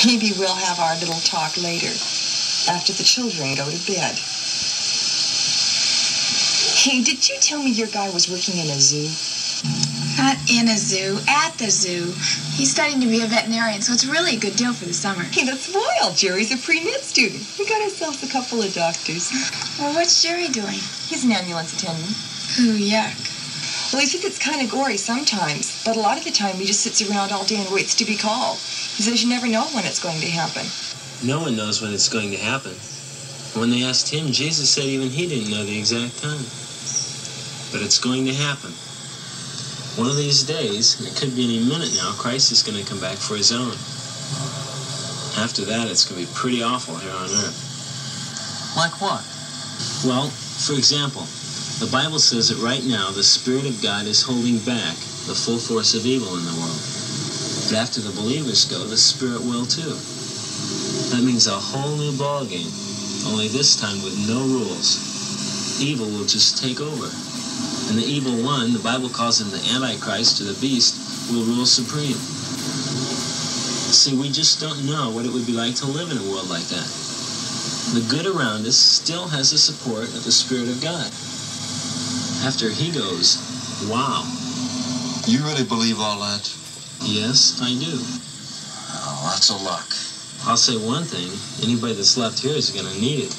Maybe we'll have our little talk later, after the children go to bed. Hey, did you tell me your guy was working in a zoo? Not in a zoo, at the zoo. He's studying to be a veterinarian, so it's really a good deal for the summer. Hey, that's wild. Jerry's a pre-med student. We got ourselves a couple of doctors. Well, what's Jerry doing? He's an ambulance attendant. Ooh, yuck. Well, he says it's kind of gory sometimes, but a lot of the time he just sits around all day and waits to be called. He says you never know when it's going to happen. No one knows when it's going to happen. When they asked him, Jesus said even he didn't know the exact time. But it's going to happen. One of these days, and it could be any minute now, Christ is going to come back for his own. After that, it's going to be pretty awful here on earth. Like what? Well, for example, the Bible says that right now the Spirit of God is holding back the full force of evil in the world. But after the believers go, the Spirit will too. That means a whole new ballgame, only this time with no rules. Evil will just take over. And the evil one, the Bible calls him the Antichrist or the beast, will rule supreme. See, we just don't know what it would be like to live in a world like that. The good around us still has the support of the Spirit of God. After he goes, wow. You really believe all that? Yes, I do. Oh, lots of luck. I'll say one thing, anybody that's left here is going to need it.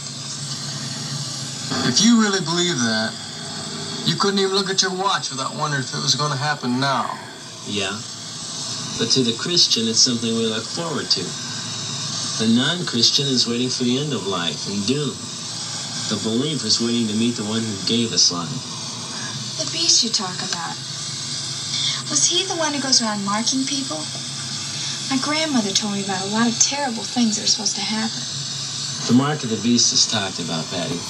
If you really believe that, you couldn't even look at your watch without wondering if it was going to happen now. Yeah, but to the Christian, it's something we look forward to. The non-Christian is waiting for the end of life and doom. The believer is waiting to meet the one who gave us life. The beast you talk about. Was he the one who goes around marking people? My grandmother told me about a lot of terrible things that are supposed to happen. The mark of the beast is talked about, Patty.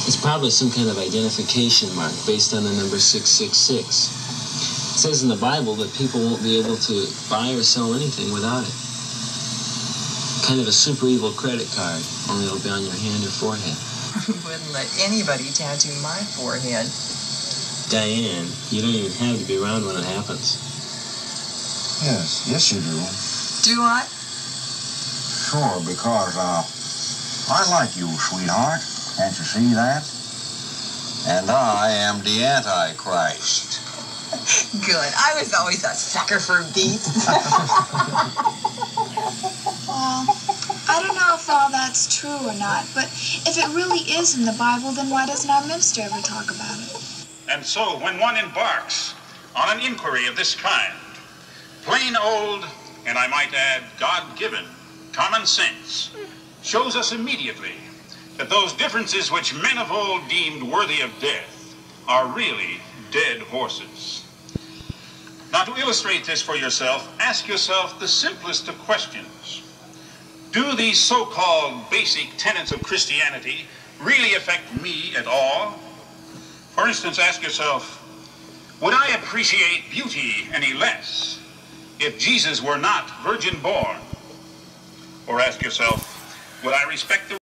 It's probably some kind of identification mark based on the number 666. It says in the Bible that people won't be able to buy or sell anything without it. Kind of a super evil credit card, only it'll be on your hand or forehead. Wouldn't let anybody tattoo my forehead. Diane, you don't even have to be around when it happens. Yes, you do. Do I? Sure, because, I like you, sweetheart. Can't you see that? And I am the Antichrist. Good. I was always a sucker for beasts. Well, I don't know if all that's true or not, but if it really is in the Bible, then why doesn't our minister ever talk about it? And so, when one embarks on an inquiry of this kind, plain old, and I might add, God-given, common sense shows us immediately that those differences which men of old deemed worthy of death are really dead horses. Now, to illustrate this for yourself, ask yourself the simplest of questions. Do these so-called basic tenets of Christianity really affect me at all? For instance, ask yourself, would I appreciate beauty any less if Jesus were not virgin born? Or ask yourself, would I respect the